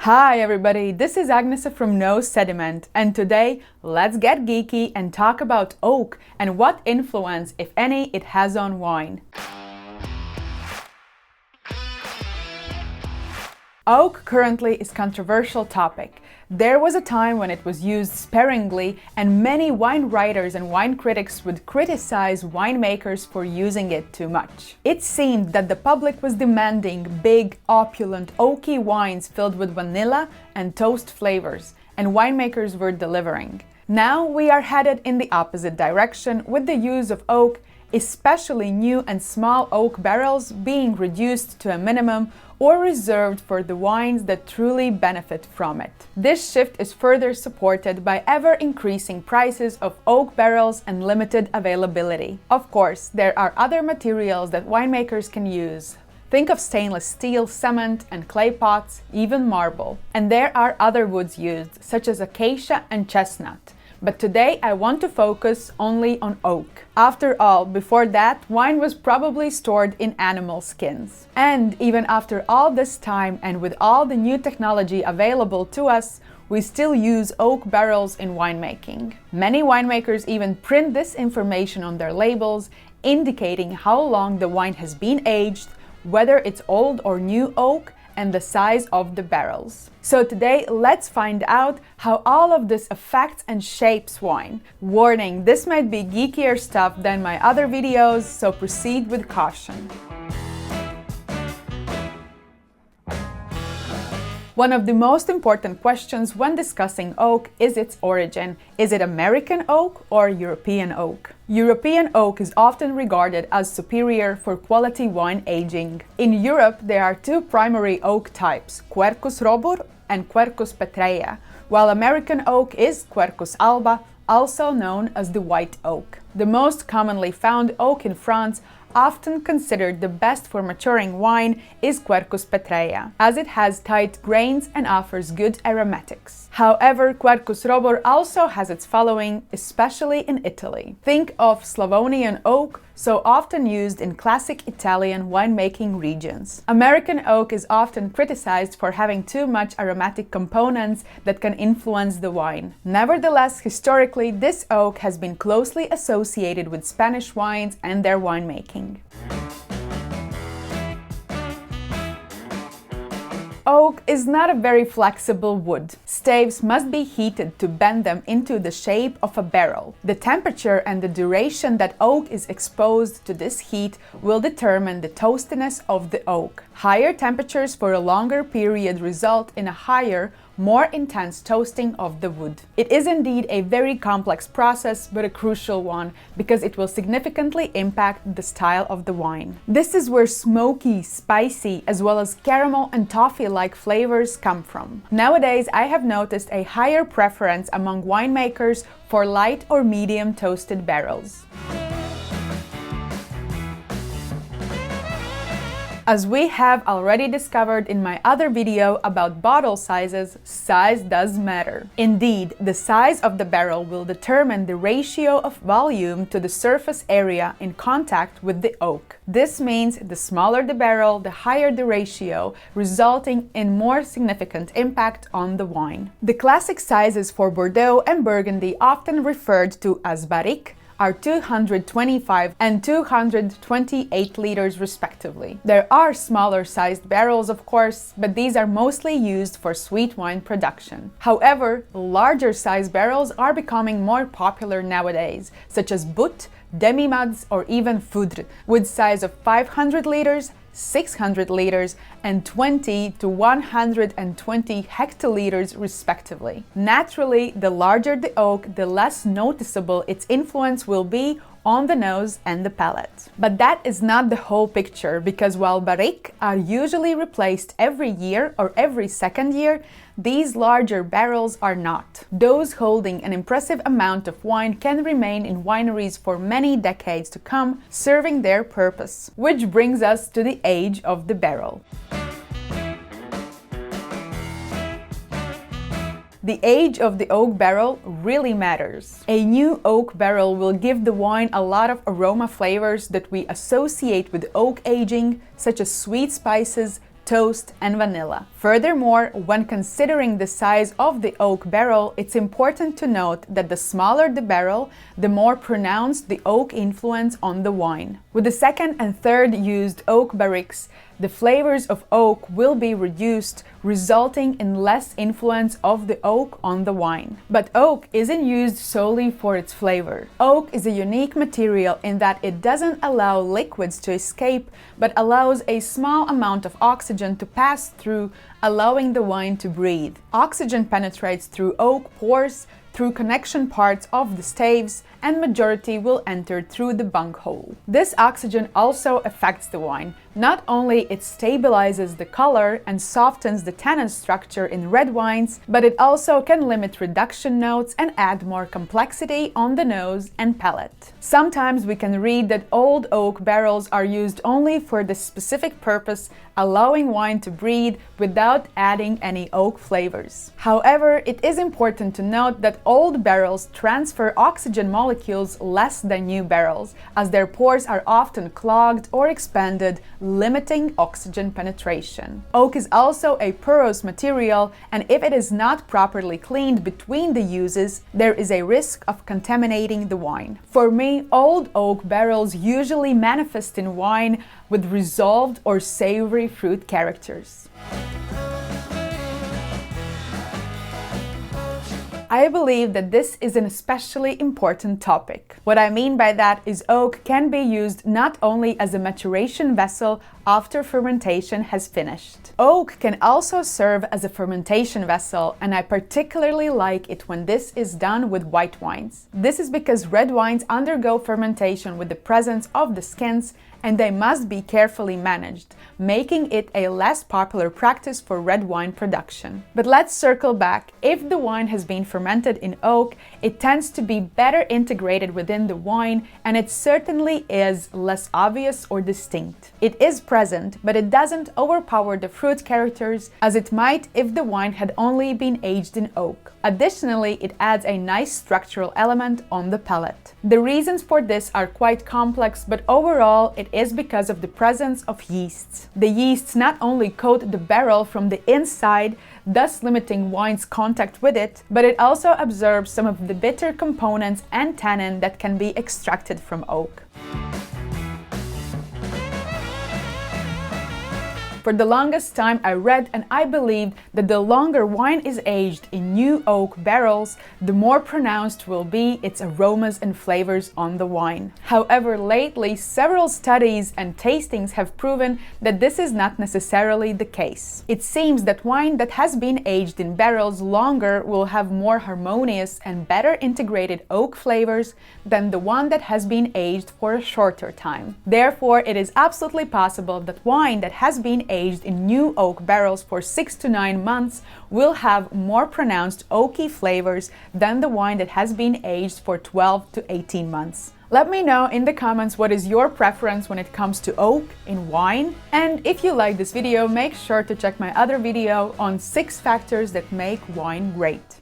Hi everybody, this is Agnesa from No Sediment, and today let's get geeky and talk about oak and what influence, if any, it has on wine. Oak currently is a controversial topic. There was a time when it was used sparingly, and many wine writers and wine critics would criticize winemakers for using it too much. It seemed that the public was demanding big, opulent, oaky wines filled with vanilla and toast flavors, and winemakers were delivering. Now we are headed in the opposite direction with the use of oak, especially new and small oak barrels being reduced to a minimum or reserved for the wines that truly benefit from it. This shift is further supported by ever-increasing prices of oak barrels and limited availability. Of course, there are other materials that winemakers can use. Think of stainless steel, cement and clay pots, even marble. And there are other woods used, such as acacia and chestnut. But today I want to focus only on oak. After all, before that, wine was probably stored in animal skins. And even after all this time and with all the new technology available to us, we still use oak barrels in winemaking. Many winemakers even print this information on their labels, indicating how long the wine has been aged, whether it's old or new oak, and the size of the barrels. So today, let's find out how all of this affects and shapes wine. Warning, this might be geekier stuff than my other videos, so proceed with caution. One of the most important questions when discussing oak is its origin. Is it American oak or European oak? European oak is often regarded as superior for quality wine aging. In Europe, there are two primary oak types, Quercus robur and Quercus petrea, while American oak is Quercus alba, also known as the white oak. The most commonly found oak in France, often considered the best for maturing wine, is Quercus petrea, as it has tight grains and offers good aromatics. However, Quercus robur also has its following, especially in Italy. Think of Slavonian oak, so often used in classic Italian winemaking regions. American oak is often criticized for having too much aromatic components that can influence the wine. Nevertheless, historically, this oak has been closely associated with Spanish wines and their winemaking. Oak is not a very flexible wood. Staves must be heated to bend them into the shape of a barrel. The temperature and the duration that oak is exposed to this heat will determine the toastiness of the oak. Higher temperatures for a longer period result in a higher, more intense toasting of the wood. It is indeed a very complex process, but a crucial one, because it will significantly impact the style of the wine. This is where smoky, spicy, as well as caramel and toffee-like flavors come from. Nowadays, I have noticed a higher preference among winemakers for light or medium toasted barrels. As we have already discovered in my other video about bottle sizes, size does matter. Indeed, the size of the barrel will determine the ratio of volume to the surface area in contact with the oak. This means the smaller the barrel, the higher the ratio, resulting in more significant impact on the wine. The classic sizes for Bordeaux and Burgundy, often referred to as barrique, are 225 and 228 liters respectively. There are smaller sized barrels, of course, but these are mostly used for sweet wine production. However, larger sized barrels are becoming more popular nowadays, such as Butte, Demi-Muds or even Foudre, with size of 500 liters, 600 liters and 20 to 120 hectoliters respectively. Naturally, the larger the oak, the less noticeable its influence will be on the nose and the palate. But that is not the whole picture, because while barriques are usually replaced every year or every second year, these larger barrels are not. Those holding an impressive amount of wine can remain in wineries for many decades to come, serving their purpose. Which brings us to the age of the barrel. The age of the oak barrel really matters. A new oak barrel will give the wine a lot of aroma flavors that we associate with oak aging, such as sweet spices, toast, and vanilla. Furthermore, when considering the size of the oak barrel, it's important to note that the smaller the barrel, the more pronounced the oak influence on the wine. With the second and third used oak barriques, the flavors of oak will be reduced, resulting in less influence of the oak on the wine. But oak isn't used solely for its flavor. Oak is a unique material in that it doesn't allow liquids to escape, but allows a small amount of oxygen to pass through, allowing the wine to breathe. Oxygen penetrates through oak pores, through connection parts of the staves, and majority will enter through the bunghole. This oxygen also affects the wine. Not only it stabilizes the color and softens the tannin structure in red wines, but it also can limit reduction notes and add more complexity on the nose and palate. Sometimes we can read that old oak barrels are used only for this specific purpose, allowing wine to breathe without adding any oak flavors. However, it is important to note that old barrels transfer oxygen molecules less than new barrels, as their pores are often clogged or expanded, limiting oxygen penetration. Oak is also a porous material, and if it is not properly cleaned between the uses, there is a risk of contaminating the wine. For me, old oak barrels usually manifest in wine with resolved or savory fruit characters. I believe that this is an especially important topic. What I mean by that is oak can be used not only as a maturation vessel after fermentation has finished. Oak can also serve as a fermentation vessel, and I particularly like it when this is done with white wines. This is because red wines undergo fermentation with the presence of the skins, and they must be carefully managed, making it a less popular practice for red wine production. But let's circle back. If the wine has been fermented in oak, it tends to be better integrated within the wine, and it certainly is less obvious or distinct. It is present, but it doesn't overpower the fruit characters as it might if the wine had only been aged in oak. Additionally, it adds a nice structural element on the palate. The reasons for this are quite complex, but overall it is because of the presence of yeasts. The yeasts not only coat the barrel from the inside, thus limiting wine's contact with it, but it also absorbs some of the bitter components and tannin that can be extracted from oak. For the longest time, I read and I believed that the longer wine is aged in new oak barrels, the more pronounced will be its aromas and flavors on the wine. However, lately, several studies and tastings have proven that this is not necessarily the case. It seems that wine that has been aged in barrels longer will have more harmonious and better integrated oak flavors than the one that has been aged for a shorter time. Therefore, it is absolutely possible that wine that has been aged in new oak barrels for 6 to 9 months will have more pronounced oaky flavors than the wine that has been aged for 12 to 18 months. Let me know in the comments what is your preference when it comes to oak in wine. And if you like this video, make sure to check my other video on 6 factors that make wine great.